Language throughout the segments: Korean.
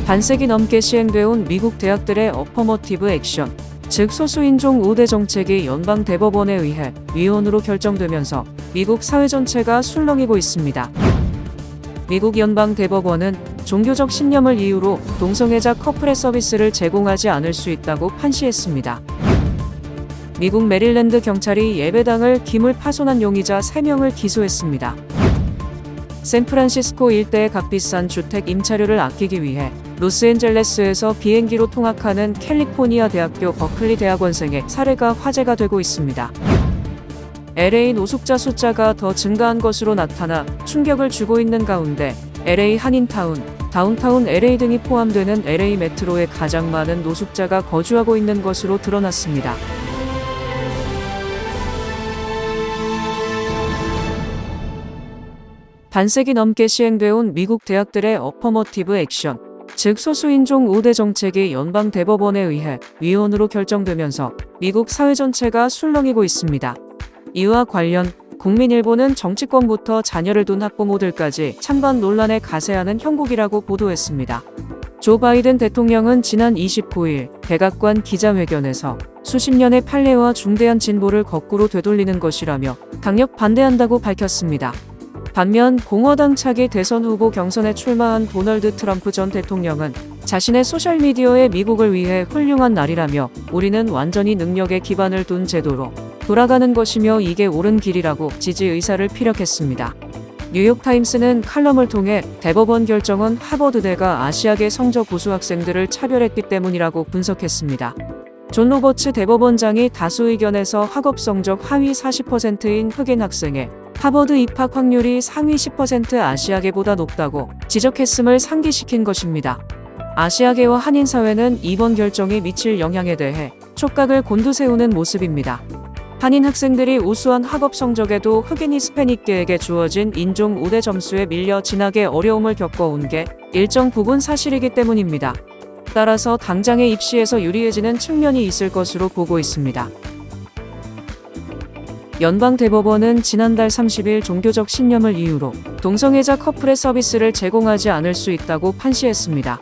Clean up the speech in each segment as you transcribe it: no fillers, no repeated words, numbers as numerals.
반세기 넘게 시행되어온 미국 대학들의 어퍼머티브 액션, 즉 소수인종 우대 정책이 연방대법원에 의해 위헌으로 결정되면서 미국 사회 전체가 술렁이고 있습니다. 미국 연방대법원은 종교적 신념을 이유로 동성애자 커플의 서비스를 제공하지 않을 수 있다고 판시했습니다. 미국 메릴랜드 경찰이 예배당을 기물 파손한 용의자 3명을 기소했습니다. 샌프란시스코 일대의 값비싼 주택 임차료를 아끼기 위해 로스앤젤레스에서 비행기로 통학하는 캘리포니아 대학교 버클리 대학원생의 사례가 화제가 되고 있습니다. LA 노숙자 숫자가 더 증가한 것으로 나타나 충격을 주고 있는 가운데 LA 한인타운, 다운타운 LA 등이 포함되는 LA 메트로에 가장 많은 노숙자가 거주하고 있는 것으로 드러났습니다. 반세기 넘게 시행되어온 미국 대학들의 어퍼머티브 액션, 즉 소수인종 우대 정책이 연방대법원에 의해 위헌으로 결정되면서 미국 사회 전체가 술렁이고 있습니다. 이와 관련 국민일보는 정치권부터 자녀를 둔 학부모들까지 찬반 논란에 가세하는 형국이라고 보도했습니다. 조 바이든 대통령은 지난 29일 백악관 기자회견에서 수십 년의 판례와 중대한 진보를 거꾸로 되돌리는 것이라며 강력 반대한다고 밝혔습니다. 반면 공화당 차기 대선 후보 경선에 출마한 도널드 트럼프 전 대통령은 자신의 소셜미디어에 미국을 위해 훌륭한 날이라며 우리는 완전히 능력에 기반을 둔 제도로 돌아가는 것이며 이게 옳은 길이라고 지지 의사를 피력했습니다. 뉴욕타임스는 칼럼을 통해 대법원 결정은 하버드대가 아시아계 성적 우수 학생들을 차별했기 때문이라고 분석했습니다. 존 로버츠 대법원장이 다수 의견에서 학업 성적 하위 40%인 흑인 학생의 하버드 입학 확률이 상위 10% 아시아계보다 높다고 지적했음을 상기시킨 것입니다. 아시아계와 한인 사회는 이번 결정이 미칠 영향에 대해 촉각을 곤두세우는 모습입니다. 한인 학생들이 우수한 학업 성적에도 흑인 히스패닉계에게 주어진 인종 우대 점수에 밀려 지나게 어려움을 겪어온 게 일정 부분 사실이기 때문입니다. 따라서 당장의 입시에서 유리해지는 측면이 있을 것으로 보고 있습니다. 연방대법원은 지난달 30일 종교적 신념을 이유로 동성애자 커플의 서비스를 제공하지 않을 수 있다고 판시했습니다.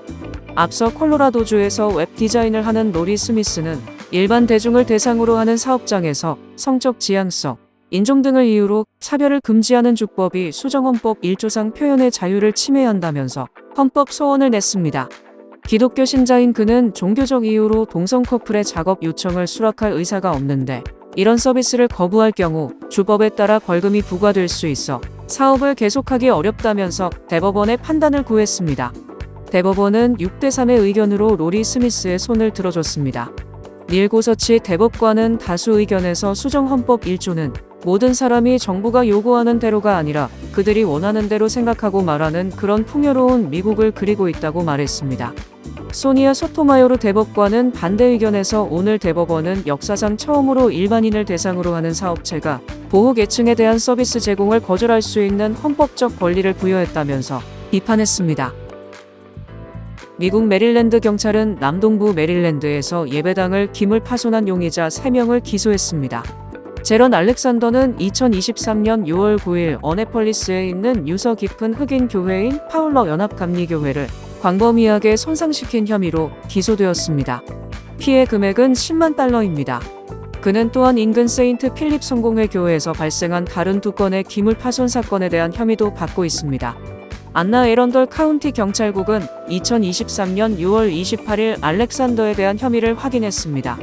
앞서 콜로라도주에서 웹 디자인을 하는 로리 스미스는 일반 대중을 대상으로 하는 사업장에서 성적 지향성, 인종 등을 이유로 차별을 금지하는 주법이 수정헌법 1조상 표현의 자유를 침해한다면서 헌법 소원을 냈습니다. 기독교 신자인 그는 종교적 이유로 동성 커플의 작업 요청을 수락할 의사가 없는데 이런 서비스를 거부할 경우 주법에 따라 벌금이 부과될 수 있어 사업을 계속하기 어렵다면서 대법원의 판단을 구했습니다. 대법원은 6대3의 의견으로 로리 스미스의 손을 들어줬습니다. 닐 고서치 대법관은 다수 의견에서 수정헌법 1조는 모든 사람이 정부가 요구하는 대로가 아니라 그들이 원하는 대로 생각하고 말하는 그런 풍요로운 미국을 그리고 있다고 말했습니다. 소니아 소토마요르 대법관은 반대 의견에서 오늘 대법원은 역사상 처음으로 일반인을 대상으로 하는 사업체가 보호계층에 대한 서비스 제공을 거절할 수 있는 헌법적 권리를 부여했다면서 비판했습니다. 미국 메릴랜드 경찰은 남동부 메릴랜드에서 예배당을 기물 파손한 용의자 3명을 기소했습니다. 제런 알렉산더는 2023년 6월 9일 어네펄리스에 있는 유서 깊은 흑인 교회인 파울러 연합감리교회를 광범위하게 손상시킨 혐의로 기소되었습니다. 피해 금액은 10만 달러입니다. 그는 또한 인근 세인트 필립 성공회 교회에서 발생한 다른 2건의 기물 파손 사건에 대한 혐의도 받고 있습니다. 안나 에런덜 카운티 경찰국은 2023년 6월 28일 알렉산더에 대한 혐의를 확인했습니다.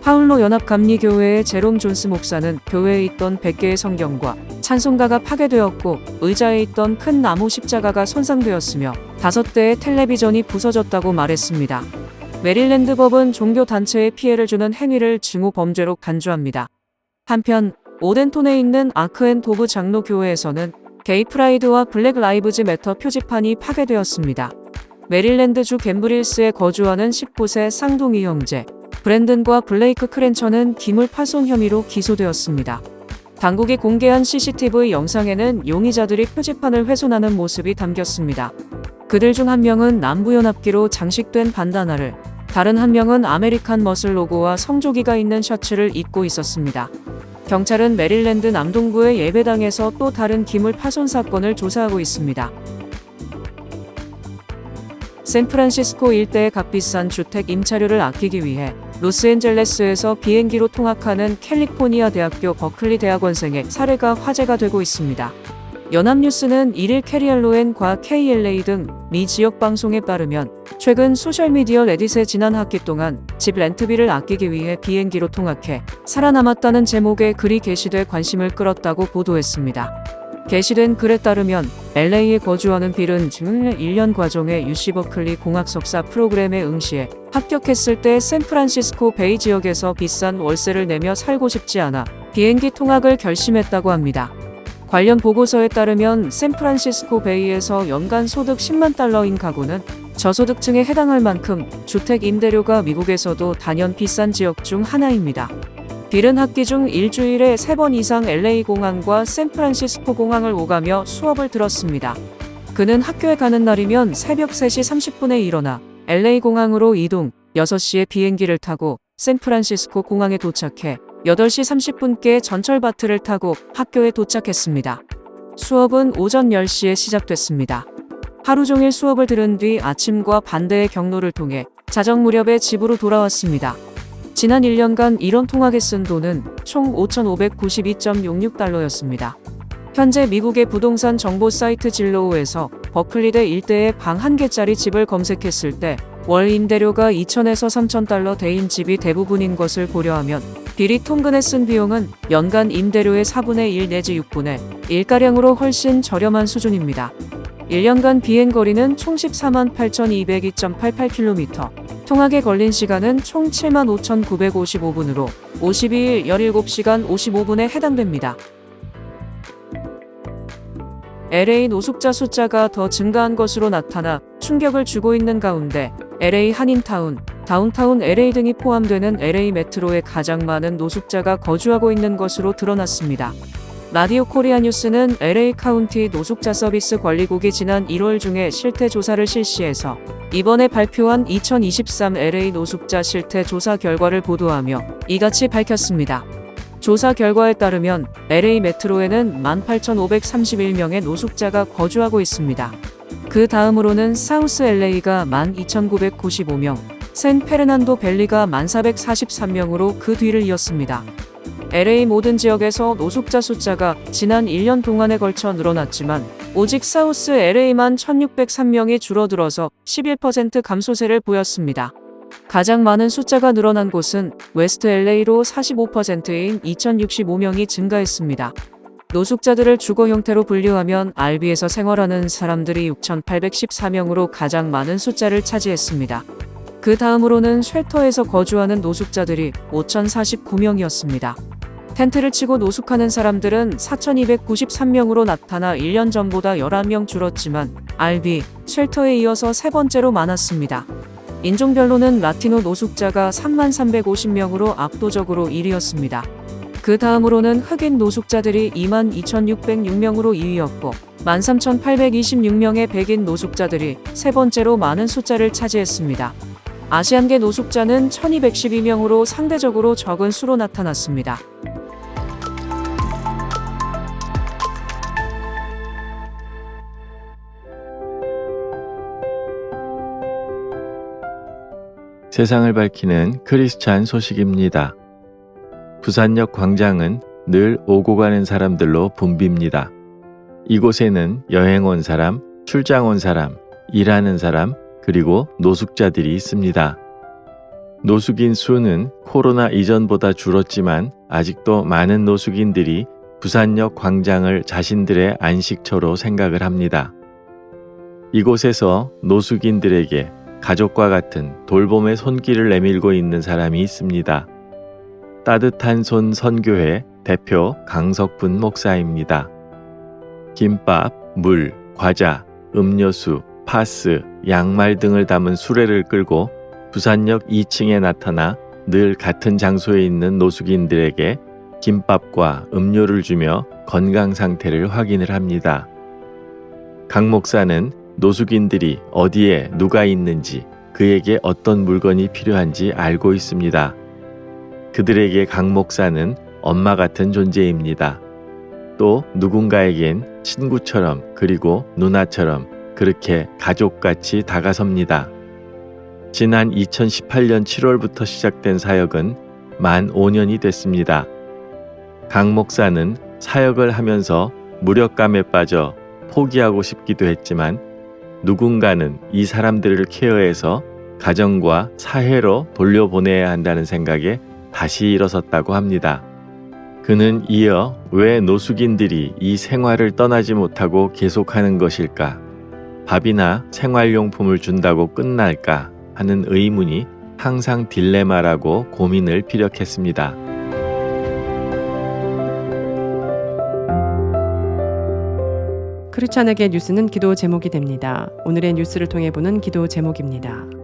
파울로 연합감리교회의 제롬 존스 목사는 교회에 있던 100개의 성경과 찬송가가 파괴되었고 의자에 있던 큰 나무 십자가가 손상되었으며 5대의 텔레비전이 부서졌다고 말했습니다. 메릴랜드 법은 종교단체에 피해를 주는 행위를 증오 범죄로 간주합니다. 한편 오덴톤에 있는 아크앤도브 장로교회에서는 게이 프라이드와 블랙 라이브즈 매터 표지판이 파괴되었습니다. 메릴랜드주 갬브릴스에 거주하는 19세 쌍둥이 형제 브랜든과 블레이크 크랜처는 기물 파손 혐의로 기소되었습니다. 당국이 공개한 CCTV 영상에는 용의자들이 표지판을 훼손하는 모습이 담겼습니다. 그들 중 한 명은 남부연합기로 장식된 반다나를, 다른 한 명은 아메리칸 머슬 로고와 성조기가 있는 셔츠를 입고 있었습니다. 경찰은 메릴랜드 남동부의 예배당에서 또 다른 기물 파손 사건을 조사하고 있습니다. 샌프란시스코 일대의 값비싼 주택 임차료를 아끼기 위해 로스앤젤레스에서 비행기로 통학하는 캘리포니아 대학교 버클리 대학원생의 사례가 화제가 되고 있습니다. 연합뉴스는 1일 캐리알로엔과 KLA 등 미 지역 방송에 따르면 최근 소셜미디어 레딧에 지난 학기 동안 집 렌트비를 아끼기 위해 비행기로 통학해 살아남았다는 제목의 글이 게시돼 관심을 끌었다고 보도했습니다. 게시된 글에 따르면 LA에 거주하는 빌은 지금 1년 과정의 UC 버클리 공학 석사 프로그램에 응시해 합격했을 때 샌프란시스코 베이 지역에서 비싼 월세를 내며 살고 싶지 않아 비행기 통학을 결심했다고 합니다. 관련 보고서에 따르면 샌프란시스코 베이에서 연간 소득 10만 달러인 가구는 저소득층에 해당할 만큼 주택 임대료가 미국에서도 단연 비싼 지역 중 하나입니다. 빌은 학기 중 일주일에 3번 이상 LA 공항과 샌프란시스코 공항을 오가며 수업을 들었습니다. 그는 학교에 가는 날이면 새벽 3시 30분에 일어나 LA 공항으로 이동, 6시에 비행기를 타고 샌프란시스코 공항에 도착해 8시 30분께 전철바트를 타고 학교에 도착했습니다. 수업은 오전 10시에 시작됐습니다. 하루 종일 수업을 들은 뒤 아침과 반대의 경로를 통해 자정 무렵에 집으로 돌아왔습니다. 지난 1년간 이런 통학에 쓴 돈은 총 5,592.66달러였습니다. 현재 미국의 부동산 정보 사이트 질로우에서 버클리대 일대에 방 1개짜리 집을 검색했을 때 월 임대료가 2,000에서 3,000달러 대인 집이 대부분인 것을 고려하면 빌이 통근에 쓴 비용은 연간 임대료의 4분의 1 내지 6분의 1가량으로 훨씬 저렴한 수준입니다. 1년간 비행거리는 총 148,202.88km, 통학에 걸린 시간은 총 75,955분으로 52일 17시간 55분에 해당됩니다. LA 노숙자 숫자가 더 증가한 것으로 나타나 충격을 주고 있는 가운데 LA 한인타운, 다운타운 LA 등이 포함되는 LA 메트로에 가장 많은 노숙자가 거주하고 있는 것으로 드러났습니다. 라디오 코리아 뉴스는 LA 카운티 노숙자 서비스 관리국이 지난 1월 중에 실태 조사를 실시해서 이번에 발표한 2023 LA 노숙자 실태 조사 결과를 보도하며 이같이 밝혔습니다. 조사 결과에 따르면 LA 메트로에는 18,531명의 노숙자가 거주하고 있습니다. 그 다음으로는 사우스 LA가 12,995명, 샌 페르난도 밸리가 1,443명으로 그 뒤를 이었습니다. LA 모든 지역에서 노숙자 숫자가 지난 1년 동안에 걸쳐 늘어났지만 오직 사우스 LA만 1,603명이 줄어들어서 11% 감소세를 보였습니다. 가장 많은 숫자가 늘어난 곳은 웨스트 LA로 45%인 2,065명이 증가했습니다. 노숙자들을 주거 형태로 분류하면 RV에서 생활하는 사람들이 6,814명으로 가장 많은 숫자를 차지했습니다. 그 다음으로는 쉘터에서 거주하는 노숙자들이 5,049명이었습니다. 텐트를 치고 노숙하는 사람들은 4,293명으로 나타나 1년 전보다 11명 줄었지만 RV, 쉘터에 이어서 세 번째로 많았습니다. 인종별로는 라티노 노숙자가 3350명으로 압도적으로 1위였습니다. 그 다음으로는 흑인 노숙자들이 22,606명으로 2위였고 13,826명의 백인 노숙자들이 세 번째로 많은 숫자를 차지했습니다. 아시안계 노숙자는 1,212명으로 상대적으로 적은 수로 나타났습니다. 세상을 밝히는 크리스찬 소식입니다. 부산역 광장은 늘 오고 가는 사람들로 붐빕니다. 이곳에는 여행 온 사람, 출장 온 사람, 일하는 사람, 그리고 노숙자들이 있습니다. 노숙인 수는 코로나 이전보다 줄었지만 아직도 많은 노숙인들이 부산역 광장을 자신들의 안식처로 생각을 합니다. 이곳에서 노숙인들에게 가족과 같은 돌봄의 손길을 내밀고 있는 사람이 있습니다. 따뜻한 손 선교회 대표 강석분 목사입니다. 김밥, 물, 과자, 음료수, 파스, 양말 등을 담은 수레를 끌고 부산역 2층에 나타나 늘 같은 장소에 있는 노숙인들에게 김밥과 음료를 주며 건강 상태를 확인을 합니다. 강 목사는 노숙인들이 어디에 누가 있는지, 그에게 어떤 물건이 필요한지 알고 있습니다. 그들에게 강 목사는 엄마 같은 존재입니다. 또 누군가에겐 친구처럼 그리고 누나처럼 그렇게 가족같이 다가섭니다. 지난 2018년 7월부터 시작된 사역은 만 5년이 됐습니다. 강 목사는 사역을 하면서 무력감에 빠져 포기하고 싶기도 했지만 누군가는 이 사람들을 케어해서 가정과 사회로 돌려보내야 한다는 생각에 다시 일어섰다고 합니다. 그는 이어 왜 노숙인들이 이 생활을 떠나지 못하고 계속하는 것일까? 밥이나 생활용품을 준다고 끝날까? 하는 의문이 항상 딜레마라고 고민을 피력했습니다. 크리스찬에게 뉴스는 기도 제목이 됩니다. 오늘의 뉴스를 통해 보는 기도 제목입니다.